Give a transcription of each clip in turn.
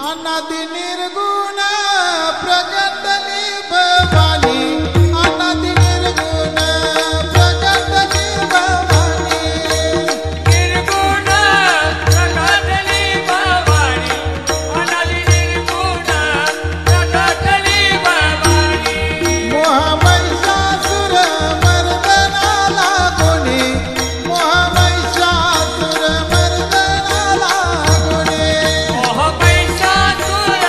अनादि निर्गुण प्रकटली भवानी अनादि निर्गुण प्रकटली भवानी निर्गुण प्रकटली भवानी अनादि निर्गुण प्रकटली भवानी मोह महिषासुर मर्दनाला गुणी मोह महिषासुर मर्दनाला गुणी मोह महिषासुर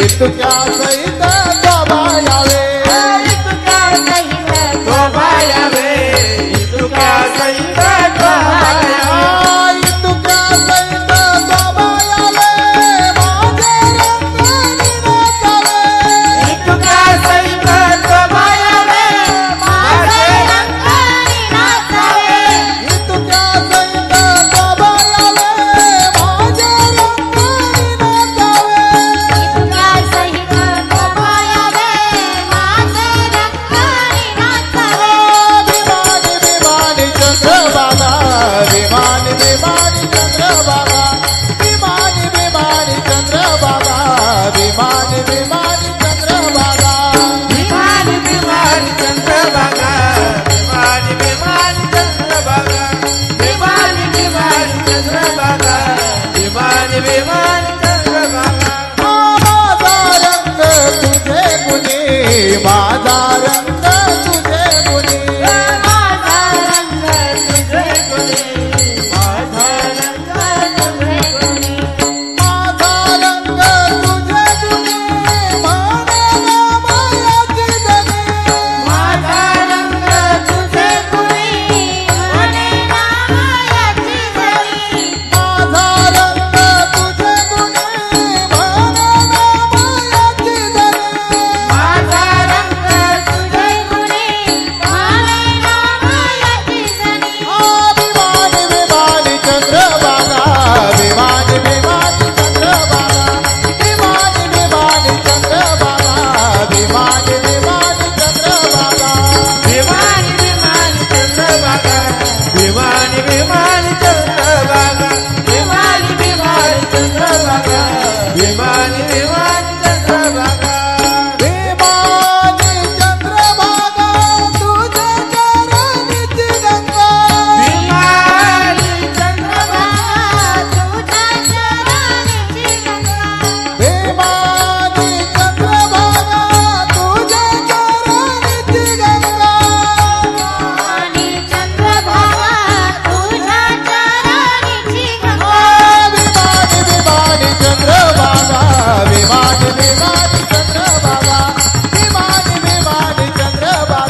इतक्या सहित शोभा यावे इतुक्या सहित शोभा यावे इतुक्या सहित शोभा यावे इतक्या सहित शोभा यावे माझे रंगानी नाचावे इतुक्या सहित शोभा यावे माझे रंगानी नाचावे इतक्या सहित शोभा यावे माझे रंगानी नाचावे इतक्या सहित शोभा यावे माझे रंगानी नाचावे विमानी विमानी चंद्रभागा विमानी विमानी चंद्रभागा विमानी विमानी चंद्रभागा विमानी विमानी चंद्रभागा विमान विमान चंद्रभागा विमान विमान चंद्रभागा विमान विमान चंद्रभागा विमान विमान चंद्रभागा माझा रंग तुझे गुणी माझा रंग तुझे गुणी माझा रंग तुझे गुणी माझा रंग तुझे गुणी माझा रंग तुझे गुणी म्हणे मायाची जनी माझा रंग तुझे गुणी म्हणे नामायाची जणी माझा रंग तुझे गुणी म्हणे मायाची जनी माझा रंग तुझे गुणी म्हणे नामायाची जणी विमानी विमानी चंद्रभागा विमानी विमानी चंद्रभागा विमानी विमानी चंद्रभागा विमानी विमानी चंद्रभागा विमान विमान चंद्रभागा विमान विमान चंद्रभागा विमान विमान चंद्रभागा विमान विमान चंद्रभागा विमानी चंद्रभागा तुझे चरणीची गंगा विमानी चंद्रभागा तुझ्या चरणाची गंगा विमानी चंद्रभागा तुझे चरणीची गंगा आणि चंद्रभागा तुझ्या चरणाची गंगा विमानी विमानी चंद्रभागा विमानी विमानी चंद्रभागा विमानी विमानी चंद्रभागा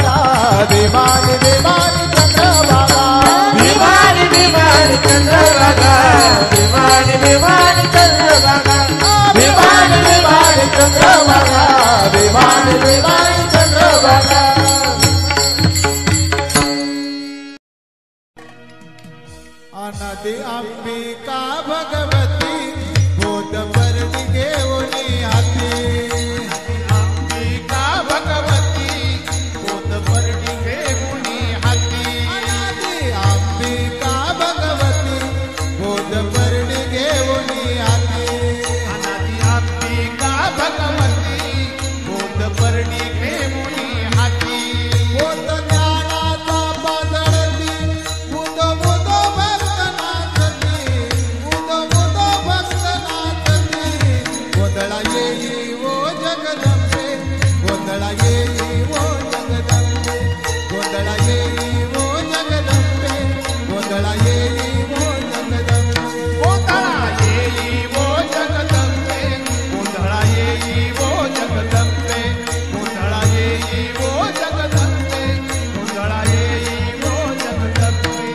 विमानी विमानी चंद्रभागा विमान विमान चंद्रभागा विमान विमान चंद्रभागा विमानी विमानी चंद्रभागा विमानी विमानी चंद्रभागा अनादि अंबिका भगवती बोध परणी घेऊनी हाती अंबिका भगवती बोध परणी घेऊनी हाती अनादि अंबिका भगवती बोध परणी घेऊनी हाती अनादि अंबिका भगवती बोध परणी घेऊनी हाती बोध ज्ञानाचा पाजळती बुध बुध भक्त नाचती बुध बुध भक्त नाचती गोंधळा येई ओ जगदंबे गोंधळा येई ओ जगदंबे गोंधळा येई ओ जगदंबे गोंधळा येई ओ जगदंबे गोंधळा येई ओ जगदंबे गोंधळा येई ओ जगदंबे गोंधळा येई ओ जगदंबे गोंधळा येई ओ जगदंबे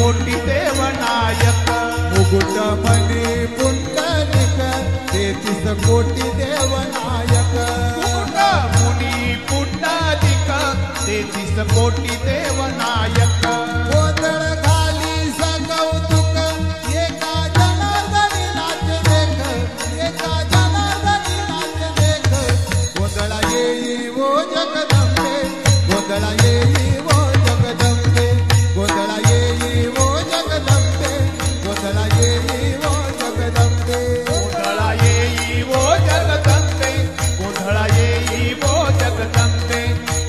कोटी देवनायक मुकुट मणी पुंडलिक 33 कोटी देवनायक मुकुट मुनी पुंडलिक 33 कोटी देवनायक गोंधळ घाली सकौतुक एका जनार्दनी नाच देख एका जनार्दनी नाच देख गोंधळा येई वो जगदंबे गोंधळा येई वो जगदंबे गोंधळा येई वो जगदंबे गोंधळा येई वो जगदंबे गोंधळा येई वो जगदंबे गोंधळा येई वो जगदंबे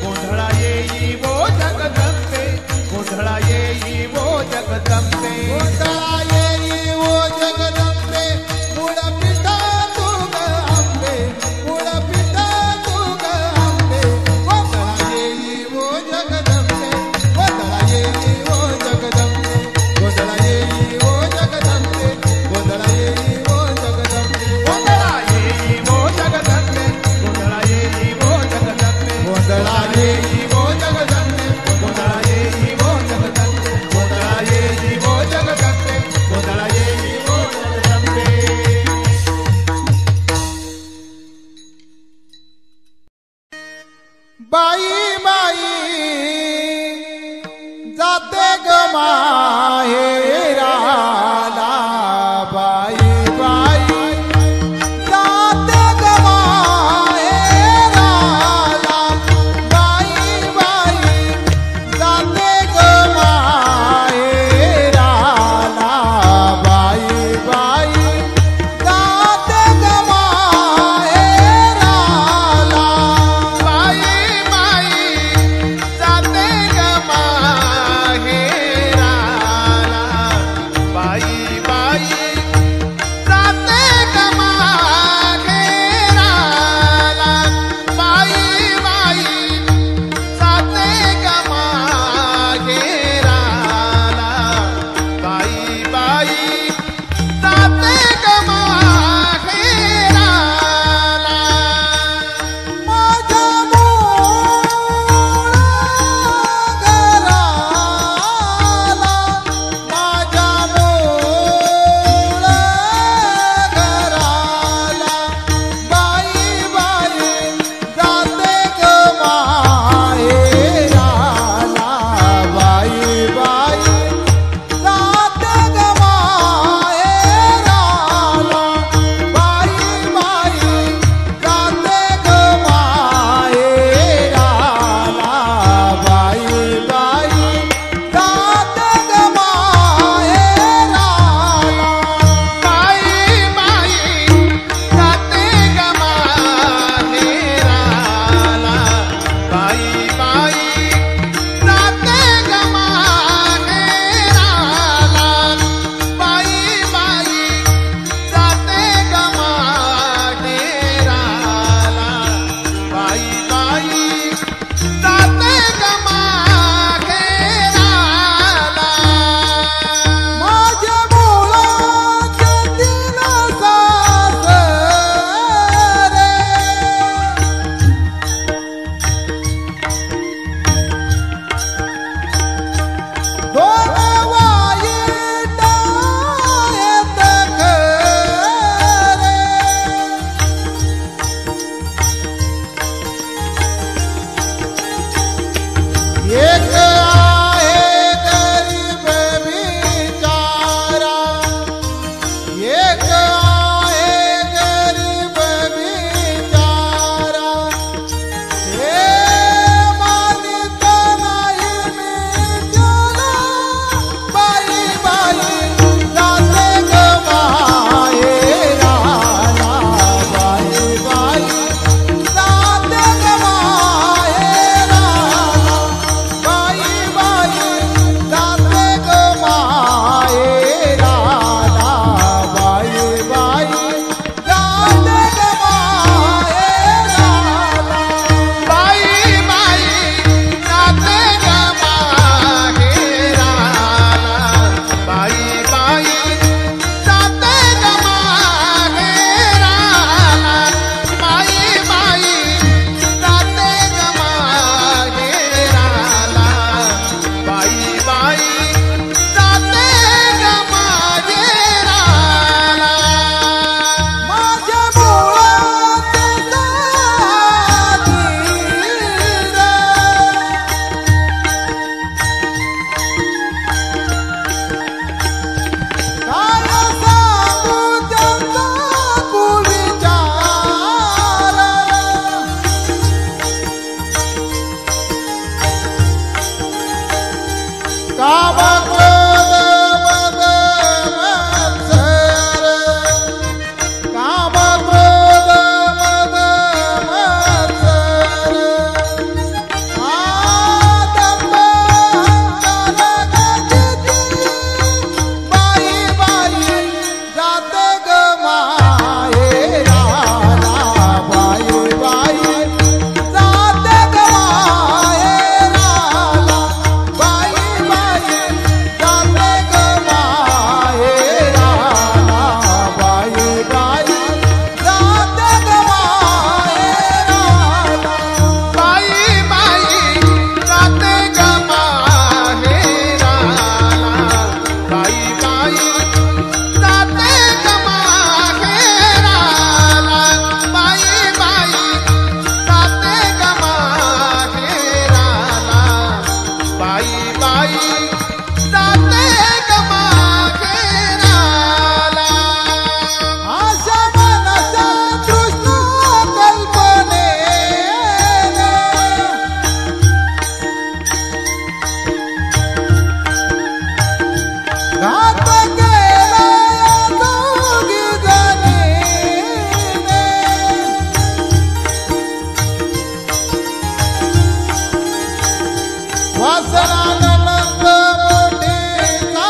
गोंधळा येई वो जगदंबे गोंधळा येई वो जगदंबे गोंधळा येई वो जगदंबे मूळ पिठा तू ग अंबे मूळ पिठा तू ग अंबे गोंधळा येई वो जगदंबे गोंधळा येई वो जगदंबे गोंधळा येई वो जगदंबे गोंधळा येई वो जगदंबे गोंधळा येई वो जगदंबे गोंधळा येई वो जगदंबे गोंधळा येई वो जगदंबे गोंधळा येई वो जगदंबे गोंधळा येई वो जगदंबे गोंधळा येई वो जगदंबे बाई बाई जाते ग माहेराला बाई बाई जाते ग माहेराला बाई बाई जाते ग माहेराला बाई बाई जाते ग माहेराला बाई बाई जाते ग माहेराला काम क्रोध मद मत्सर काम क्रोध मद मत्सर आदंभ अहंकार गतिती बाई बाई जाते ग माहेराला बाई बाई जाते ग माहेराला बाई बाई जाते ग माहेराला बाई बाई जाते ग माहेराला बाई बाई जाते ग माहेराला बाई बाई जाते ग माहेराला बाई बाई जाते ग माहेराला बाई बाई जाते ग माहेराला आशा मनसा तृष्णा कल्पनेने घात केला दोघी जणीने वासनानंद मोठीचा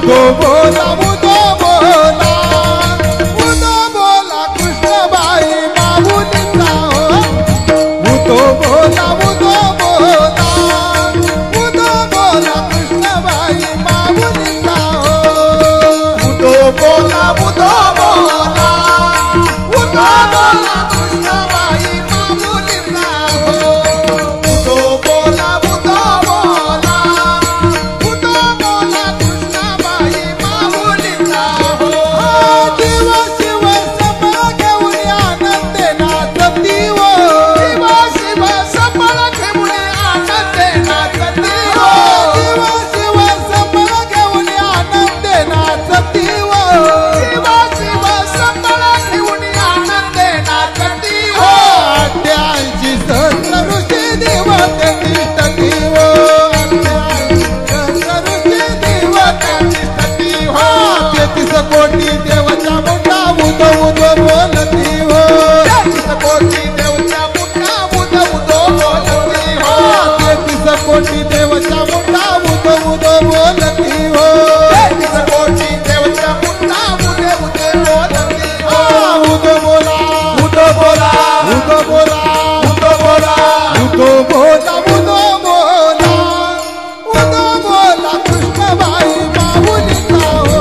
उदो बोला उदो बोला उदो बोला कृष्णबाई माऊलीचा हो उदो बोला उदो बोला उदो बोला कृष्णबाई माऊलीचा हो उदो बोला उदो बोला उदो बोला कृष्णबाई माऊलीचा हो उदो बोला उदो बोला उदो बोला कृष्णबाई माऊलीचा हो जीव शिव सबळ घेऊन आनंदे नाचती हो जीव शिव सबळ घेऊन आनंदे नाचती हो जीव शिव सबळ घेऊन आनंदे नाचती हो जीव शिव सबळ घेऊन आनंदे नाचती हो 88 सहस्र ऋषी देवते तिष्ठती हो 88 सहस्र ऋषी देवते तिष्ठती हो 33 कोटी देवता मुठा उदो उदो बोलती हो 33 कोटी देवता मुठा उदो उदो बोलती हो 33 कोटी देवता मुठा उदो उदो बोलती हो 33 कोटी देवता मुठा उदो उदो बोलती हो उदो बोला उदो बोला उदो बोला उदो बोला उदो बोला उदो बोला उदो बोला कृष्णबाई माऊलीचा हो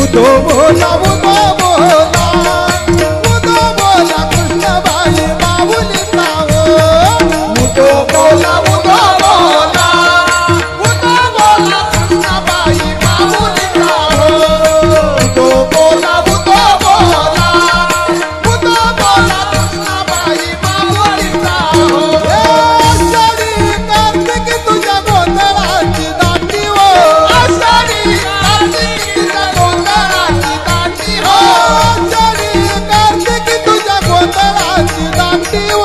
उदो बोला उदो बोला उदो बोला कृष्णबाई माऊलीचा हो उदो बोला उदो बोला उदो बोला कृष्णबाई माऊलीचा हो उदो बोला उदो बोला उदो बोला कृष्णबाई माऊलीचा हो आषाढी कार्तिकी तुझ्या गोंधळाची दाटी हो आषाढी कार्तिकी तुझ्या गोंधळाची दाटी हो आषाढी कार्तिकी तुझ्या गोंधळाची दाटी हो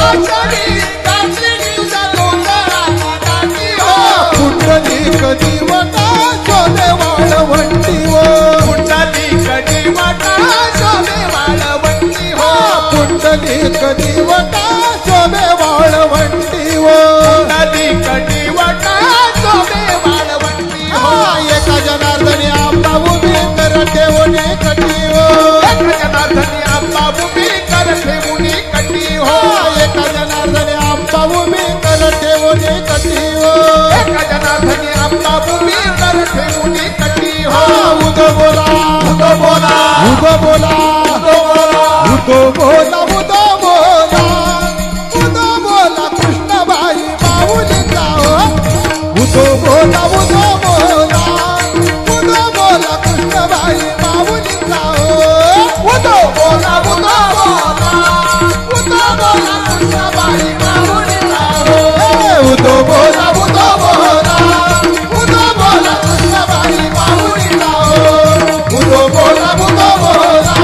आषाढी कार्तिकी तुझ्या गोंधळाची दाटी हो पुंडलिक दिवटा शोभे वाळवंटी हो पुंडलिक दिवटा शोभे वाळवंटी हो पुंडलिक दिवटा शोभे वाळवंटी हो पुंडलिक दिवटा शोभे वाळवंटी हो एका जनार्दनी आंबा उभी कर ठेवणे कटी हो एका जनार्दनी आंबा उभी कर ठेवणे कटी हो एका जनार्दनी आंबा उभी कर ठेवणे कटी हो एका जनार्दनी आंबा उभी कर ठेवणे कटी हो उदो बोला उदो बोला उदो बोला उदो बोला उदो बोला उदो बोला उदो बोला कृष्णबाई माऊलीचा हो उदो बोला उदो बोला उदो बोला कृष्णबाई माऊलीचा हो उदो बोला उदो बोला उदो बोला कृष्णबाई माऊलीचा हो उदो बोला उदो बोला उदो बोला कृष्णबाई माऊलीचा हो उदो बोला उदो बोला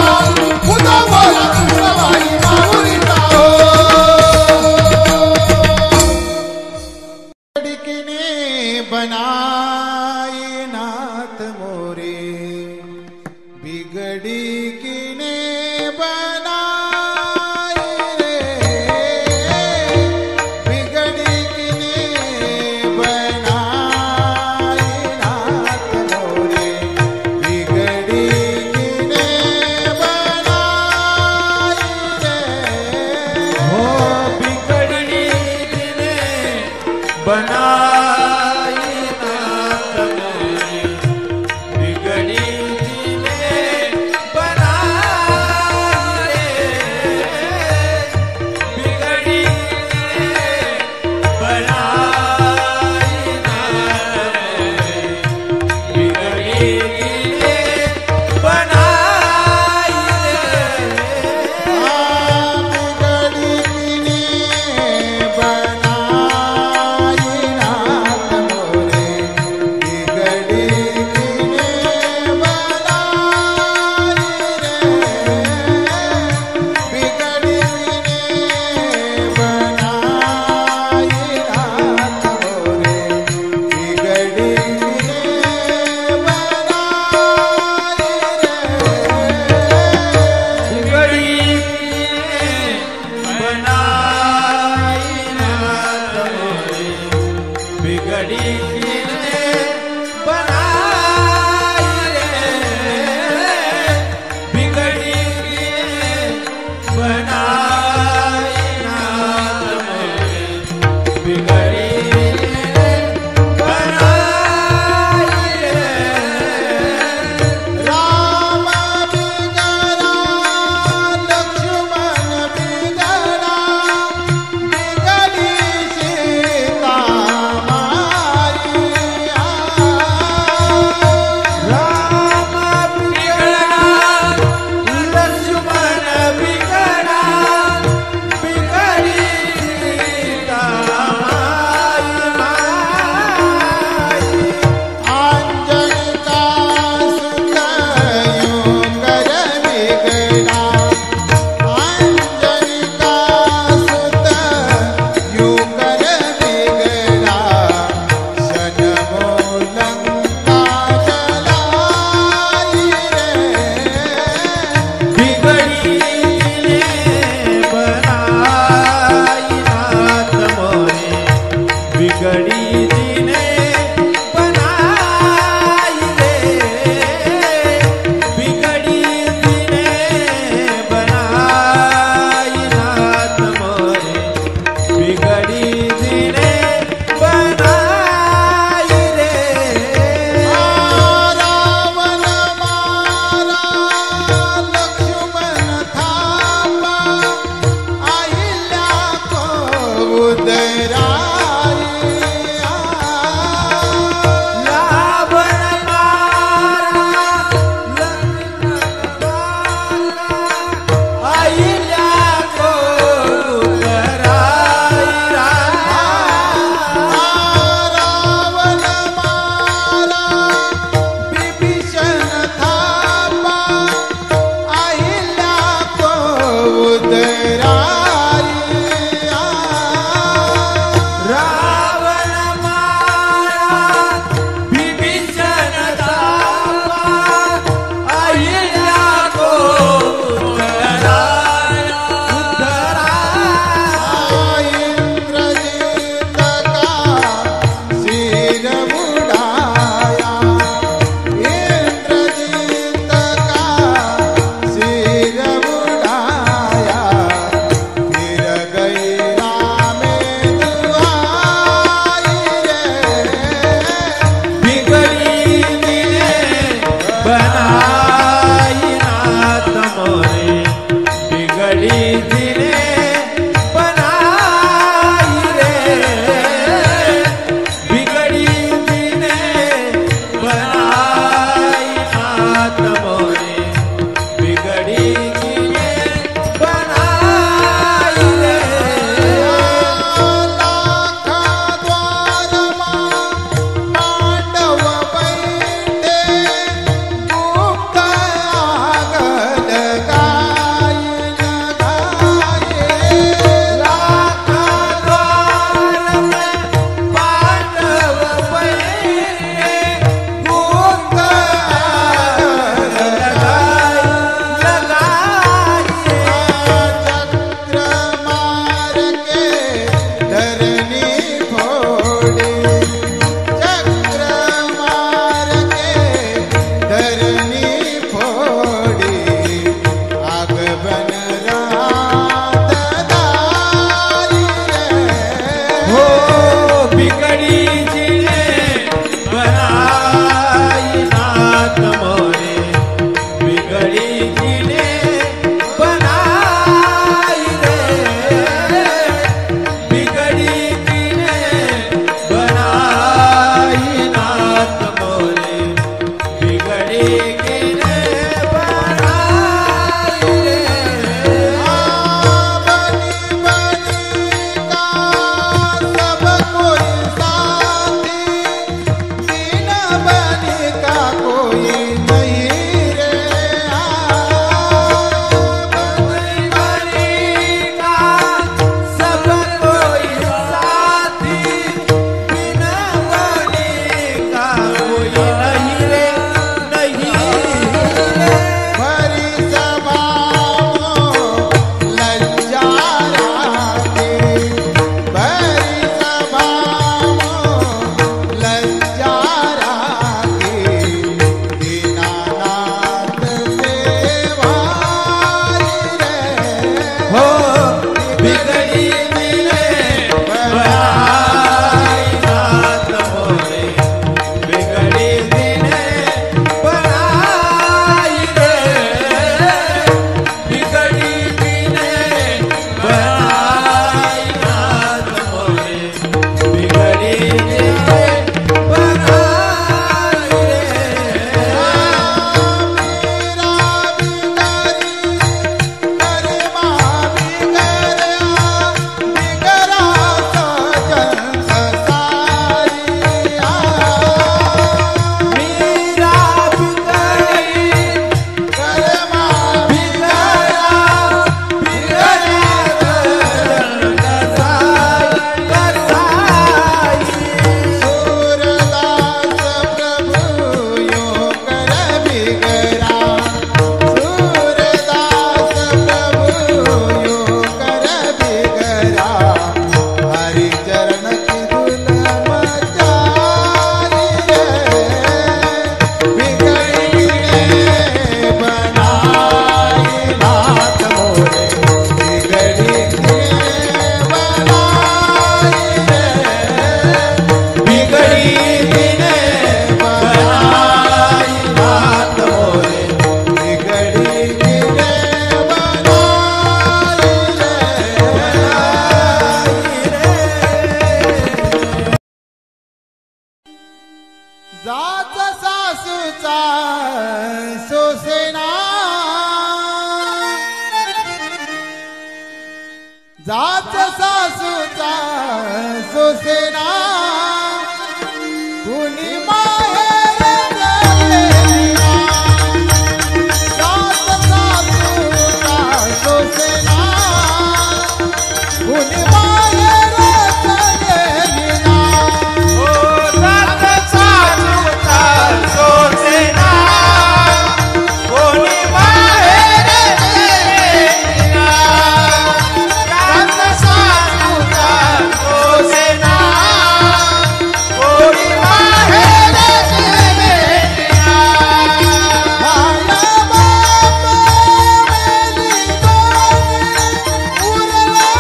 जात सासूचा सोसेना कुणी माहेर गेलेला. जात सासूचा सोसेना कुणी माहेर गेलेला. ओ जात सासूचा सोसेना कोणी बाहेर गेलेला. जात सासूचा सोसेना कोणी बाहेर गेलेला. माया बाप मेली दोन्ही उरला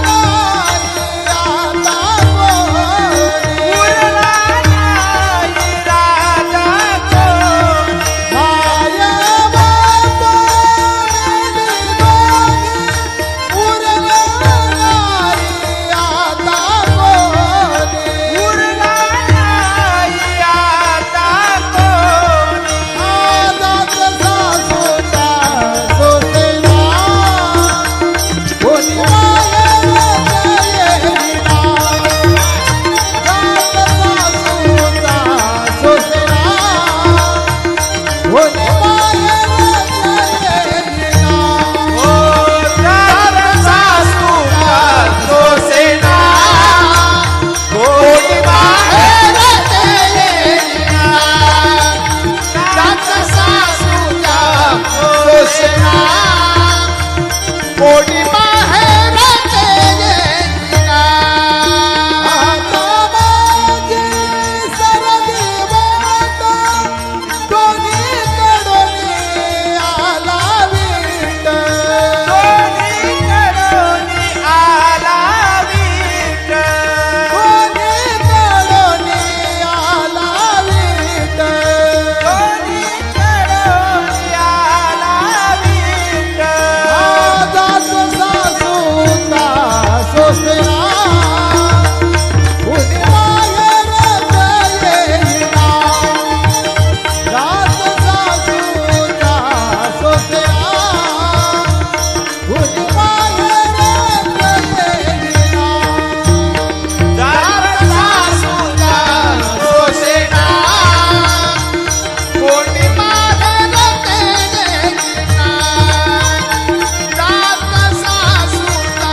नाही आता कोणी. उरला नाही राजा कोणी. माया बाप मेली दोन्ही उरला नाही आता कोणी. उरला नाही आता कोणी. आजात सासूचा सोसेना कोणी माहेर गेलेला. जात सासूचा सोसेना कोणी माहेर गेलेला. ओ जात सासूचा सोसेना कोणी बाहेर गेलेला. जात सासूचा सोसेना कोणी बाहेर गेलेला. आता माझी सरगी वाट दोन्हीकडून आला विट. दोन्हीकडून आला विठ. दोन्हीकडून आला विट. दोन्हीकडून आला विठ. आजात सासूचा सोसेना कुणी माहेर गेलेला. जात सासूचा सोसेना कुणी माहेर गेलेला. जात सासूचा सोसेना कोणी बाहेर गेलेला. जात सासूचा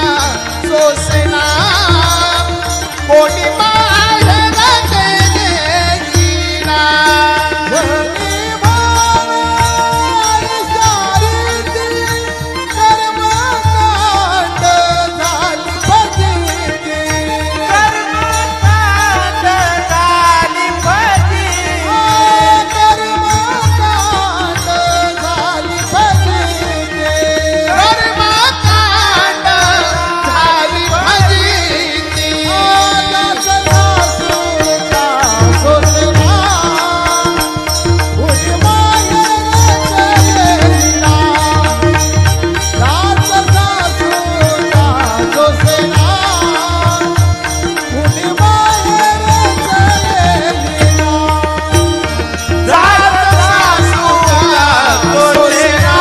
सोसेना कोणी बाहेर गेलेला. धनी भावाई शारीती कर्मकांड झाली फजिती. कर्मकांड झाली फजिती. कर्मकांड झाली फजिती. कर्मकांड झाली फजिती. आजात सासूचा सोसेना कुणी माहेर गेलेला. जात सासूचा सोसेना कुणी माहेर गेलेला. जात सासूचा सोसेना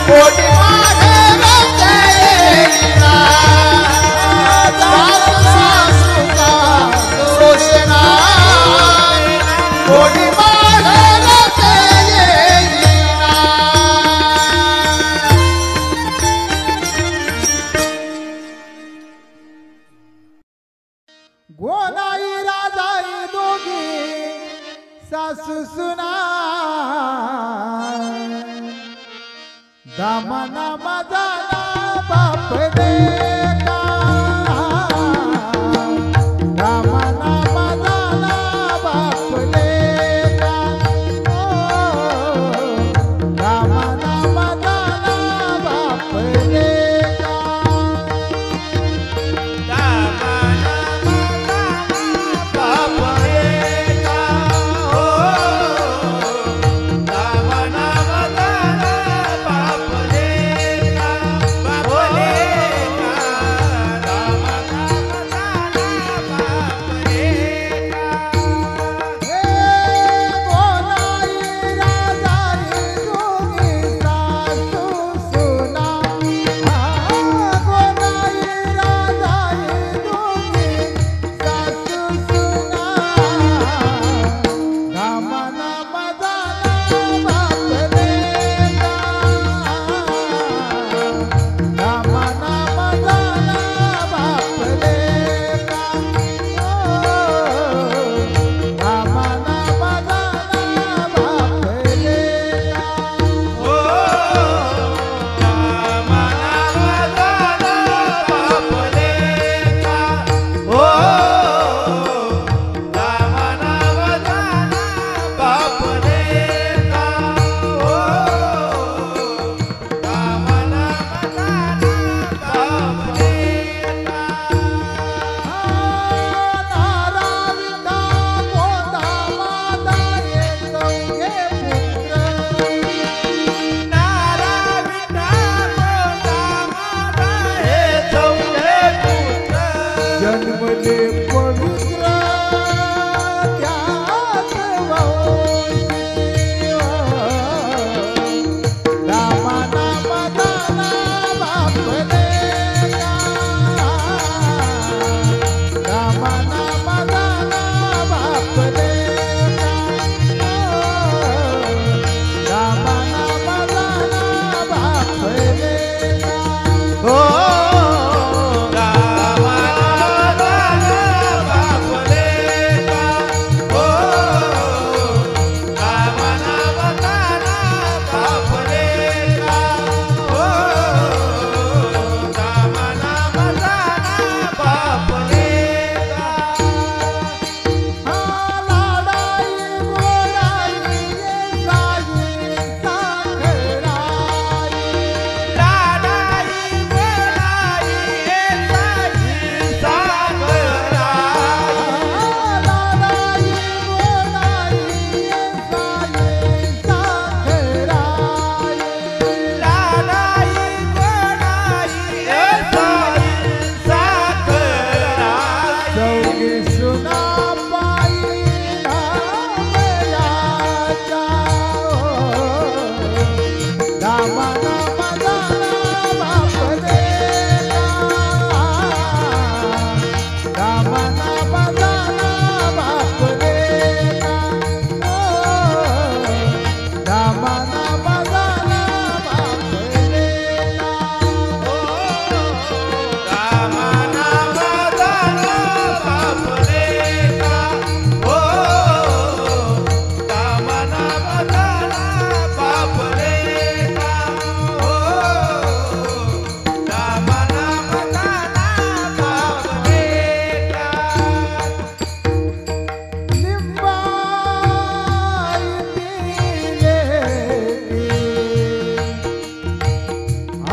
कोणी बाहेर गेलेला. जात सासूचा सोसेना कोणी बाहेर गेलेला. गोनाई राजाई दोघी सासू सुना दामना मजाला बापले का. दामना मजाला बापले का. दामना मजाला बापले का. बापले का.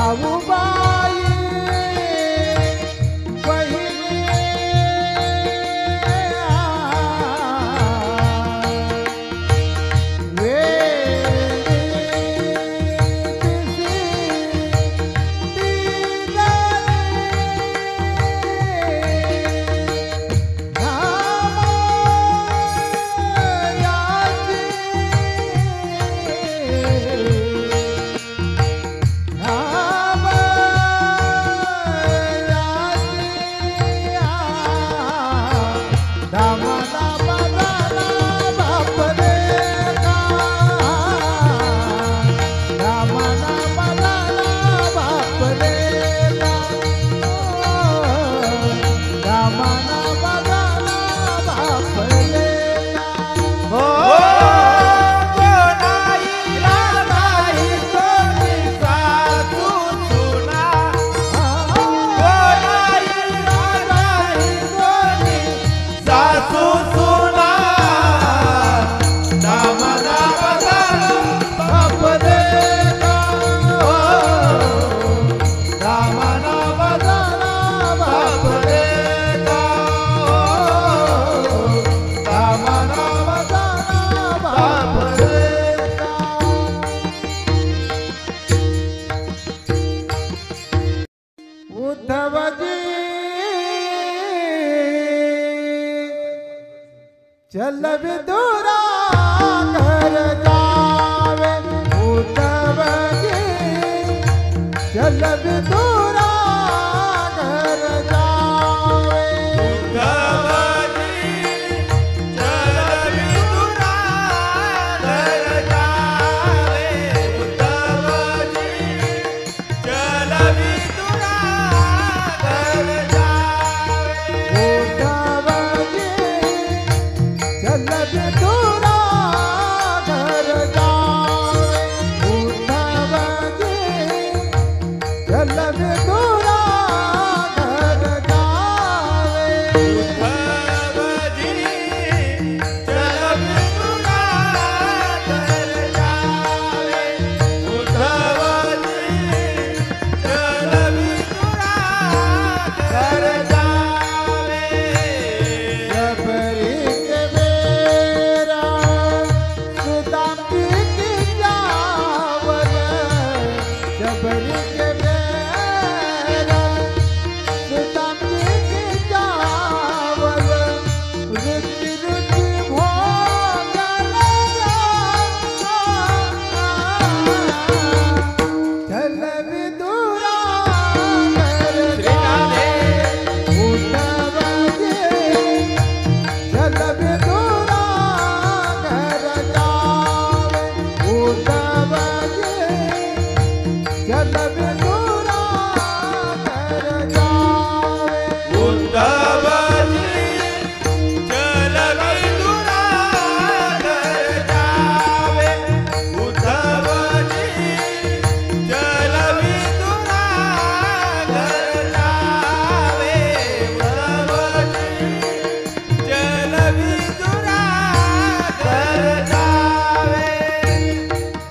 जाऊबाई बहिणी उद्धवजी चल विदुरा घर जावे उद्धवजी चल विदुरा घर जावे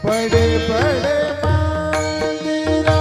बड़े बड़े मंदिरा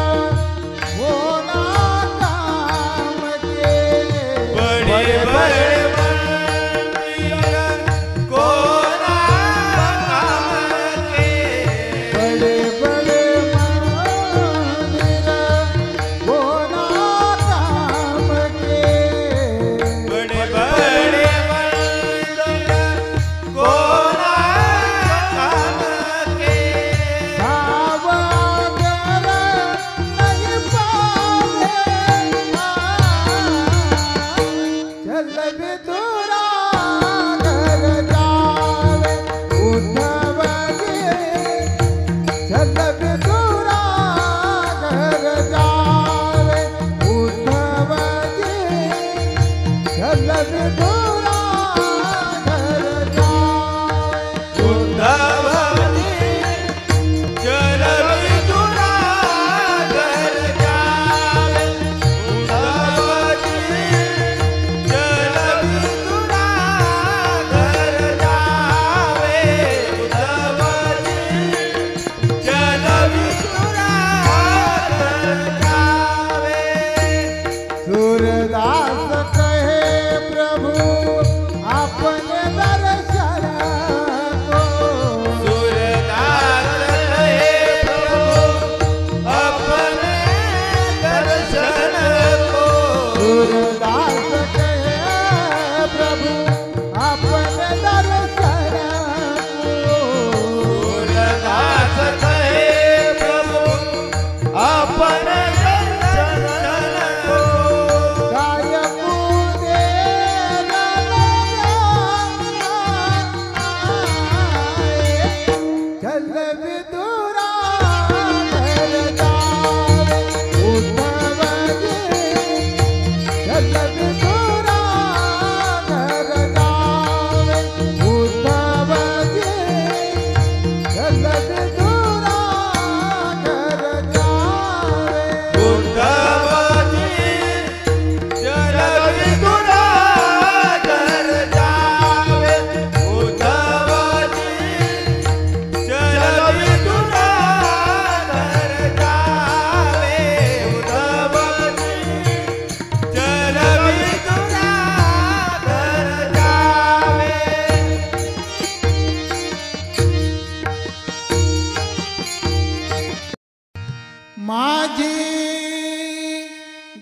माझी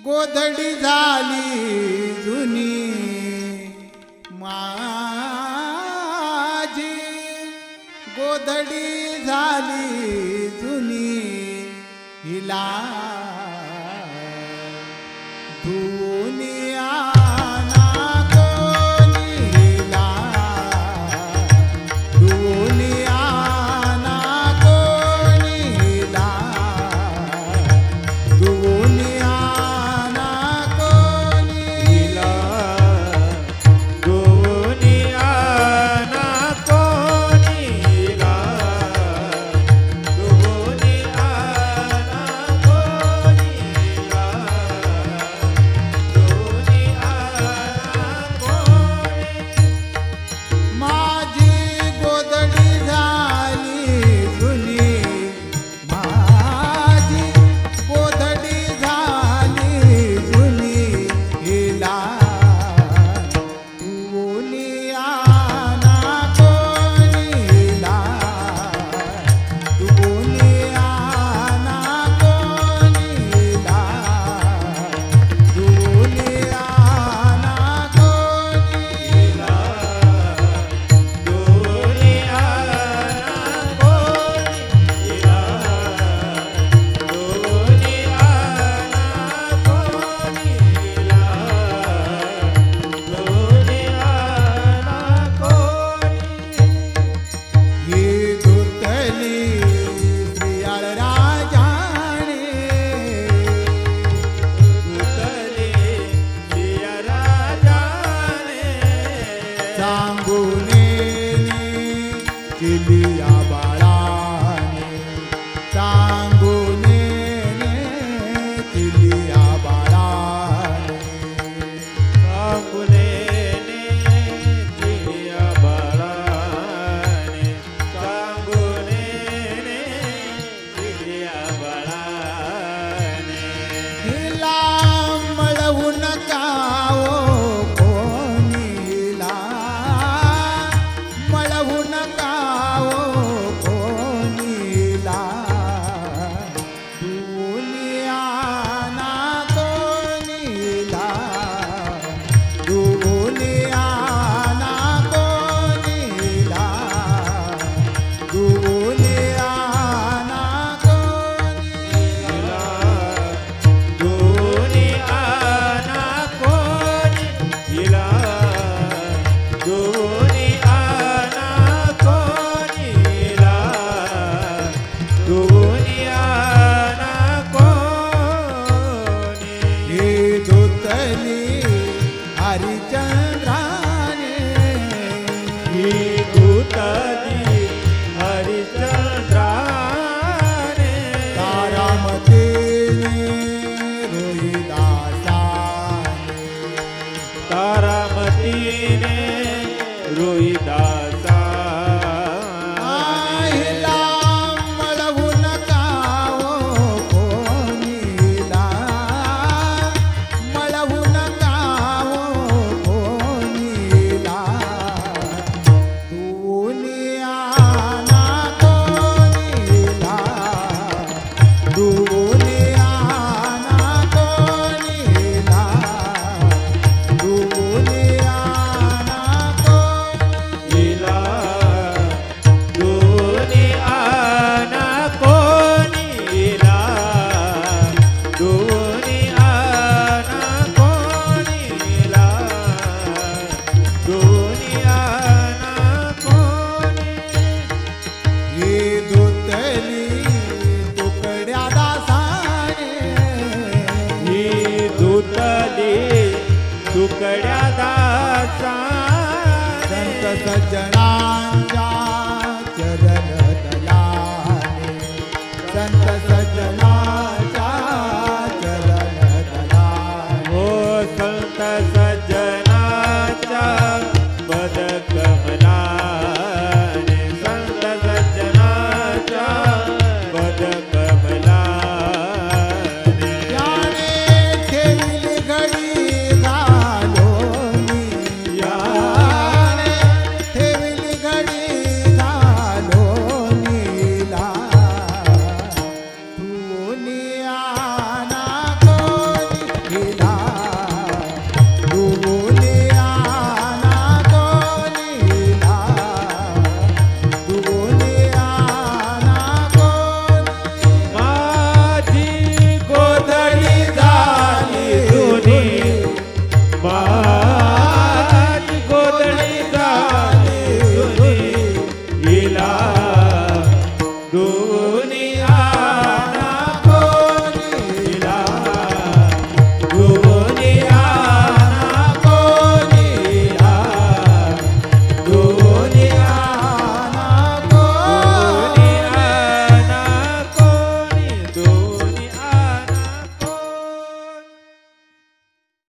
गोधडी झाली जुनी माझी गोधडी झाली जुनी हिला दुनिया ना कोणी हिला दुनिया ना कोणी हिला दुनिया ना कोणी हिला दुनिया ना कोणीला दुनिया ना कोणीला दुनिया ना कोणी माझी गोधडी झाली जुनी माझी गोधडी झाली जुनी हिला दुनिया ना कोणी हिला दुनिया ना कोणी हिला दुनिया ना कोणी दुनिया ना कोणीला दुनिया ना कोणीला दुनिया ना कोणी ही धुतली प्रियाळ राजाने उतले सिया राजाने सांगून चिलिया बाळाने सांगून चिलिया बाळाने सांगुलेने जिया बळाने सांगुलेने जिया बळाने हिला मळवू नका ओ कोणीला मळवू नका ओ कोणीला दुनिया ना कोणीला दुनिया ना कोणीला दुनिया ना कोणीला दुनिया ना कोणीला दुनिया ना कोणीला दुनिया ना कोणी हे धुतली हरिचंद्राने ही दूतली हरिचंद्राने तारामतीने रोहिदासाने तारामतीने रोहिदासाने आईला मळवू नका ओ कोणीला मळवू नका ओ कोणीला दुनिया ना कोणीला दुनिया ना कोणीला दुनिया ना कोणी हिला दुनिया ना कोणीला दुनिया ना कोणीला दुनिया ना कोणी ही धुतली तुकड्या दासाने ही दूतली तुकड्या दासाने संत सज्जना